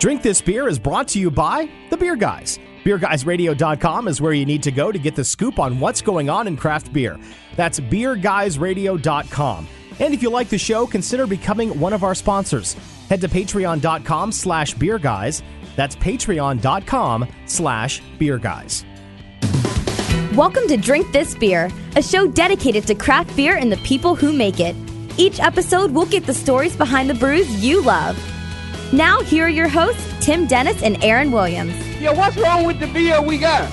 Drink This Beer is brought to you by The Beer Guys. BeerGuysRadio.com is where you need to go to get the scoop on what's going on in craft beer. That's BeerGuysRadio.com. And if you like the show, consider becoming one of our sponsors. Head to Patreon.com/BeerGuys. That's Patreon.com/BeerGuys. Welcome to Drink This Beer, a show dedicated to craft beer and the people who make it. Each episode, we'll get the stories behind the brews you love. Now, here are your hosts, Tim Dennis and Aaron Williams. Yeah, what's wrong with the beer we got?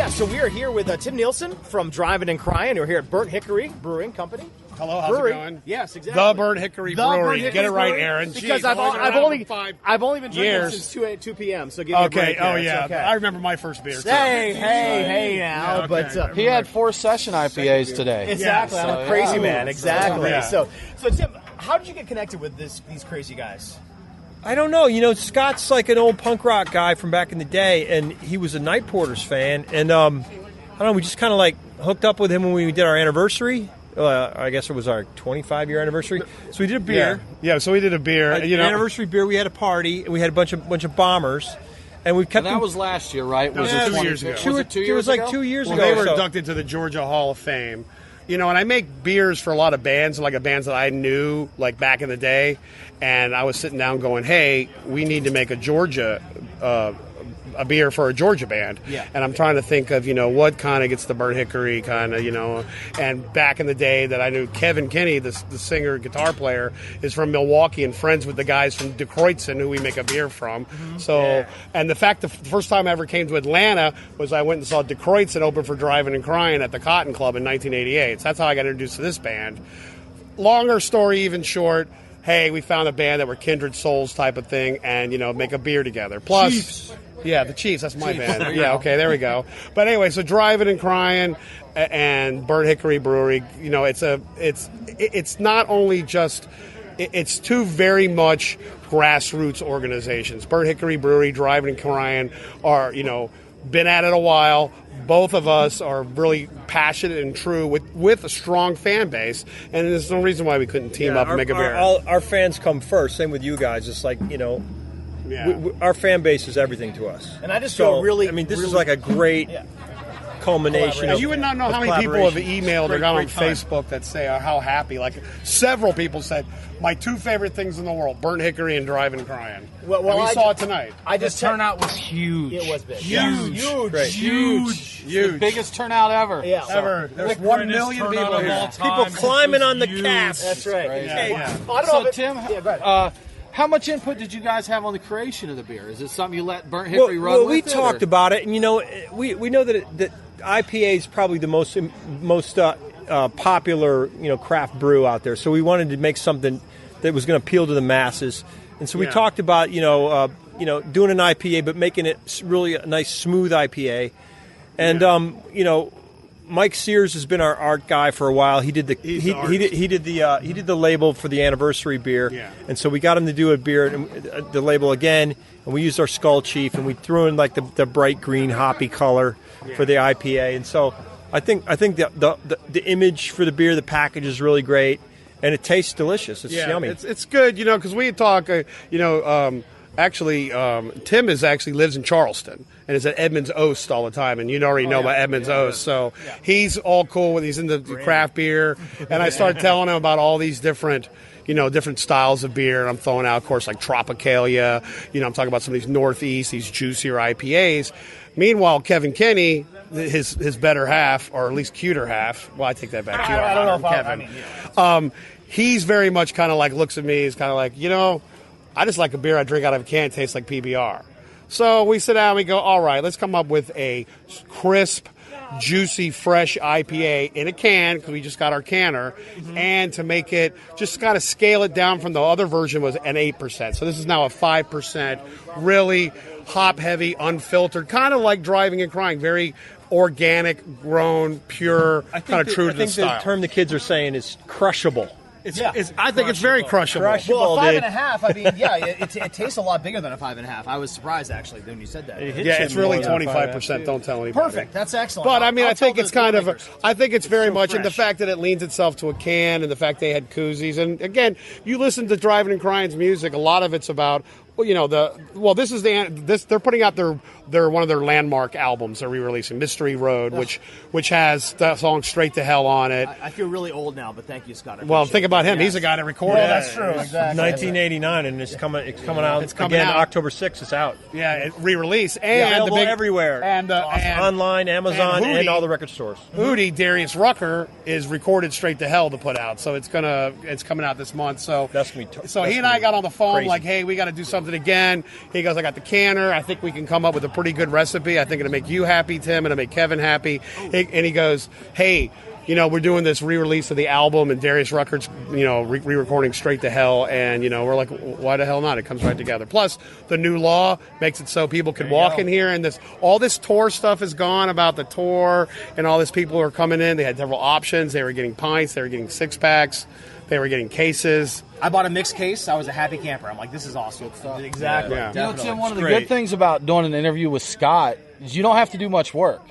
So we are here with Tim Nielsen from Drivin and Cryin. We're here at Burnt Hickory Brewing Company. Hello, how's it going? Yes, exactly. The Burnt Hickory Brewery. Get it right, Aaron. Because Jeez, I've only been drinking since 2 p.m. So give me a break. Oh there. yeah, Okay. I remember my first beer. Hey now, Yeah, but He had 4 session IPAs today. exactly. I'm a crazy man. Exactly. Yeah. So Tim, how did you get connected with these crazy guys? I don't know. You know, Scott's like an old punk rock guy from back in the day, and he was a Night Porters fan. And I don't know, we just kind of like hooked up with him when we did our anniversary. I guess it was our 25-year anniversary. So we did a beer. Yeah, so we did a beer. An anniversary beer. We had a party, and we had a bunch of bombers. And we kept And that was last year, right? Was it 2 years ago? Was it 2 years It was like ago? 2 years Well, ago. they were so. inducted to the Georgia Hall of Fame. You know, and I make beers for a lot of bands, like bands that I knew, like back in the day. And I was sitting down going, hey, we need to make a Georgia, a beer for a Georgia band. Yeah. And I'm trying to think of, what kind of gets the Burnt Hickory kind of, And back in the day that I knew Kevin Kinney, the singer, guitar player, is from Milwaukee and friends with the guys from DeCroixson who we make a beer from. Mm-hmm. So, and the fact the first time I ever came to Atlanta was I went and saw DeCroixson open for Drivin and Cryin at the Cotton Club in 1988. So that's how I got introduced to this band. Longer story, even short. Hey, we found a band that were kindred souls type of thing and, make a beer together. Plus, Chiefs. Yeah, the Chiefs. That's my band. Yeah, okay, there we go. But anyway, so Drivin and Cryin and Burnt Hickory Brewery, it's not only just, it's two very much grassroots organizations. Burnt Hickory Brewery, Drivin and Cryin are, been at it a while. Both of us are really passionate and true with a strong fan base, and there's no reason why we couldn't team up and make a beer. Our fans come first. Same with you guys. It's like, our fan base is everything to us. And I just feel really... this is like a great culmination. And you would not know how many people have emailed or got on Facebook that say how happy. Like several people said, my 2 favorite things in the world: Burnt Hickory and Drivin and Cryin. Well, and we saw it tonight. The turnout was huge. It was big. Huge. The biggest turnout ever. Yeah. Ever. There's 1 million people here. People climbing on the caps. That's right. Yeah. I don't know So, if Tim, go ahead. how much input did you guys have on the creation of the beer? Is it something you let Burnt Hickory run with? We talked about it, and we know that IPA is probably the most popular craft brew out there. So we wanted to make something that was going to appeal to the masses, and so we talked about doing an IPA, but making it really a nice smooth IPA, and Mike Sears has been our art guy for a while. He did he did the label for the anniversary beer, and so we got him to do a beer, the label again, and we used our Skull Chief, and we threw in like the bright green hoppy color for the IPA, and so I think the image for the beer, the package is really great, and it tastes delicious. It's yummy. It's good, because we talk, actually, Tim lives in Charleston and is at Edmonds Oast all the time, and you already know about Edmonds Oast, so he's all cool with, he's into craft beer, and I started telling him about all these different styles of beer, and I'm throwing out, of course, like Tropicalia, I'm talking about some of these Northeast, these juicier IPAs. Meanwhile, Kevin Kinney, his better half, or at least cuter half, well, I take that back. I don't know if Kevin. He's very much kind of like, looks at me, he's kind of like, I just like a beer I drink out of a can, it tastes like PBR. So we sit down and we go, all right, let's come up with a crisp, juicy, fresh IPA in a can, because we just got our canner, and to make it, just kind of scale it down from the other version was an 8%. So this is now a 5%, really hop-heavy, unfiltered, kind of like Drivin and Cryin, very organic, grown, pure, kind of true to the style. The term the kids are saying is crushable. I think it's very crushable. Well, a 5.5. I mean, it tastes a lot bigger than a 5.5. I was surprised actually when you said that. It's really 25%. Don't tell anybody. Perfect. That's excellent. But I mean, I think it's kind of. I think it's very much fresh. in the fact that it leans itself to a can, and the fact they had koozies. And again, you listen to Drivin and Cryin's music. A lot of it's about Well, this is they're putting out their one of their landmark albums they're re-releasing, Mystery Road, which has the song Straight to Hell on it. I feel really old now, but thank you, Scott. Well, think about him. He's the guy that recorded it. That's true. Exactly. 1989, and it's coming out. It's coming out October 6th. It's out. Yeah, re-release and available everywhere, and online, Amazon, and all the record stores. Hootie, Darius Rucker is recorded Straight to Hell to put out, so it's coming out this month. So that's gonna be so he and I got on the phone like, hey, we got to do something again. He goes, I got the canner. I think we can come up with a pretty good recipe. I think it'll make you happy, Tim, and it'll make Kevin happy. And he goes, hey, we're doing this re-release of the album, and Darius Rucker's, re-recording Straight to Hell, and, we're like, why the hell not? It comes right together. Plus, the new law makes it so people can walk in here, and all this tour stuff is gone about the tour, and all these people are coming in. They had several options. They were getting pints. They were getting six-packs. They were getting cases. I bought a mixed case. I was a happy camper. I'm like, this is awesome. Exactly. Yeah. Tim, one of the good things about doing an interview with Scott is you don't have to do much work.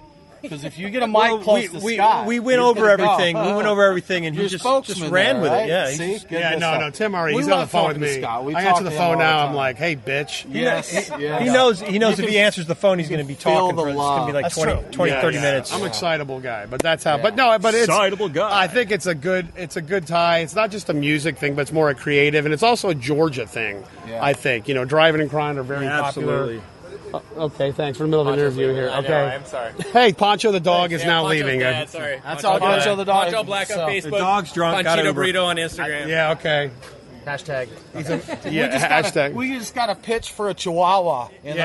Because if you get a mic close to Scott, we went over everything. We went over everything, and he just ran with it. Yeah, See? No, Tim already. He's on the phone with me. I answer the phone now. I'm like, hey, bitch. Yes. He knows if he answers the phone, he's going to be talking for it's going to be like 20-30 minutes. I'm an excitable guy, but that's how. But it's excitable guy. I think it's a good tie. It's not just a music thing, but it's more a creative, and it's also a Georgia thing. Yeah. I think Drivin and Cryin are very popular. Absolutely. Okay, thanks for the middle of the interview here. Okay, I'm sorry. Hey, Poncho the dog is now leaving. Dad, sorry. That's all. Poncho the dog. Poncho Black on Facebook. The dog's drunk. Ponchito Burrito on Instagram. Yeah, okay. Hashtag. Hashtag. We just got a pitch for a Chihuahua. It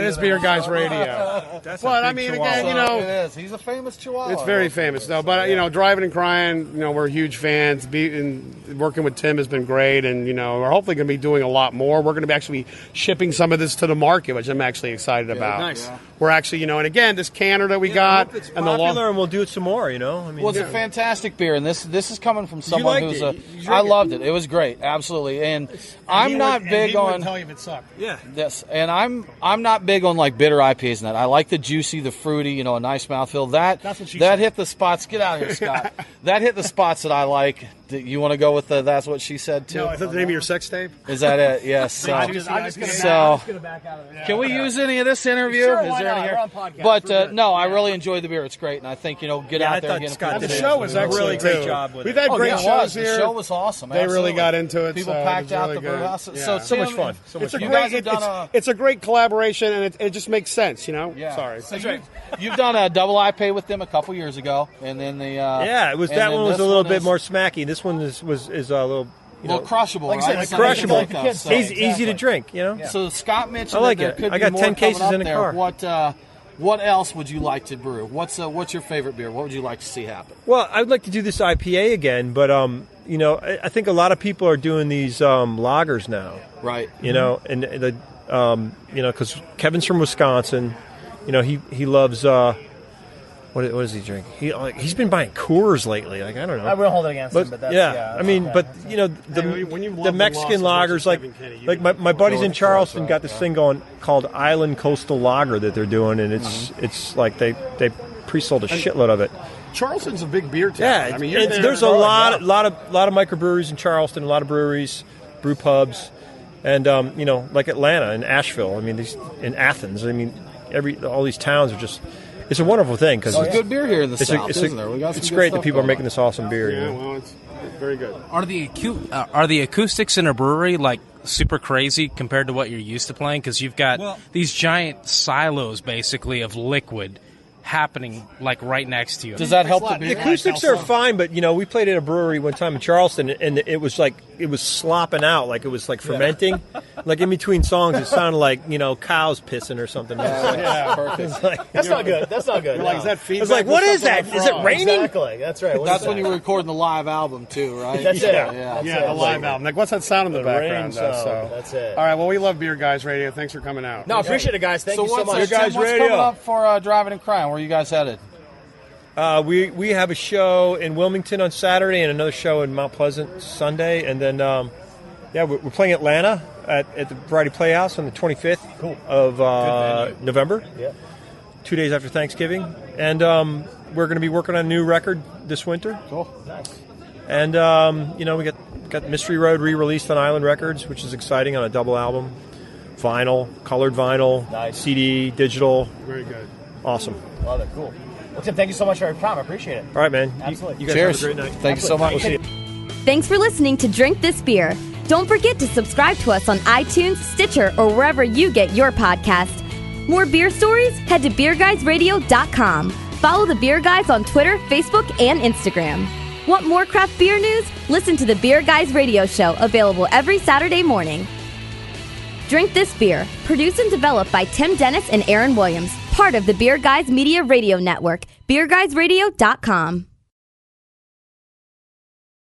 is Beer Guys Radio. That's but I mean, Chihuahua. again, it is. He's a famous Chihuahua. It's very famous, though. But Drivin and Cryin, we're huge fans. Working with Tim has been great, and we're hopefully going to be doing a lot more. We're going to be actually shipping some of this to the market, which I'm actually excited about. Nice. Yeah. We're actually, and again, this canner that we got, it's and popular, and we'll do it some more. I mean, well, it's a fantastic beer, and this is coming from someone who's I loved it. It was great, absolutely. And I'm not big on. Tell you if it sucked. Yeah. Yes, and I'm not big on like bitter IPAs and that. I like the juicy, the fruity, a nice mouthfeel. That's what she said. Hit the spots. Get out of here, Scott. That hit the spots that I like. You want to go with the that's what she said too? No, is that the name of your sex tape? Is that it? Yes. I'm just gonna back out of it. Can we use any of this interview? Sure, is why there not? any We're on podcast. But no, I really enjoyed the beer. It's great, and I think get out there and get Scott it. did The show was excellent. Really great too. job with We've it. had great it shows was. here. The show was awesome. They really got into it. People so packed out really the brew house. Yeah. So much fun. It's a great collaboration, and it just makes sense, Yeah. Sorry. So you've done a double IPA with them a couple years ago, and then the it was that one was a little bit more smacky. This one is a little. Crushable, like right? I said, crushable. Exactly. Easy to drink, So Scott mentioned I like that it. there could I got be 10 more cases coming in up the there. car. What else would you like to brew? What's your favorite beer? What would you like to see happen? Well, I'd like to do this IPA again, but I think a lot of people are doing these lagers now, right? And because Kevin's from Wisconsin, he loves. What does he drink? He's been buying Coors lately. I don't know. I won't hold it against him, but that's, the Mexican lagers, like my buddies in Charleston got this thing going called Island Coastal Lager that they're doing, and it's like they pre-sold a shitload of it. Charleston's a big beer town. Yeah, I mean, there's a lot of microbreweries in Charleston, a lot of breweries, brew pubs, and like Atlanta and Asheville. I mean, in Athens. I mean, all these towns are just. It's a wonderful thing because it's good beer here in the South, isn't there? We got some it's good great stuff that people are going making on. this awesome beer. Yeah, well, it's very good. Are the acoustics in a brewery like super crazy compared to what you're used to playing? Because you've got these giant silos basically of liquid happening like right next to you. Does that help the beer? The acoustics are fine, but we played at a brewery one time in Charleston, and it was slopping out, like it was like fermenting. Like in between songs, it sounded like cows pissing or something. Yeah, perfect. That's not good. That's not good. You're like, is that feedback? I was like, what is that? Is it raining? Exactly. That's right. That's when you were recording the live album too, right? That's it. Yeah, the live album. Like, what's that sound in the background? So that's it. All right. Well, we love Beer Guys Radio. Thanks for coming out. No, I appreciate it, guys. Thank you so much. What's coming up for Drivin and Cryin? Where are you guys headed? We have a show in Wilmington on Saturday and another show in Mount Pleasant Sunday, and then we're playing Atlanta at the Variety Playhouse on the 25th of November. Yeah. 2 days after Thanksgiving, and we're going to be working on a new record this winter. Cool, nice. And we got Mystery Road re-released on Island Records, which is exciting on a double album. vinyl, colored vinyl, Nice. CD, digital. Very good. Awesome. Love it. Cool. Well, Tim, thank you so much for your time. I appreciate it. All right, man. Absolutely. You guys Cheers. have a great night. Thank you so much. We'll see you. Thanks for listening to Drink This Beer. Don't forget to subscribe to us on iTunes, Stitcher, or wherever you get your podcast. More beer stories? Head to beerguysradio.com. Follow the Beer Guys on Twitter, Facebook, and Instagram. Want more craft beer news? Listen to the Beer Guys Radio Show, available every Saturday morning. Drink This Beer, produced and developed by Tim Dennis and Aaron Williams, part of the Beer Guys Media Radio Network, beerguysradio.com.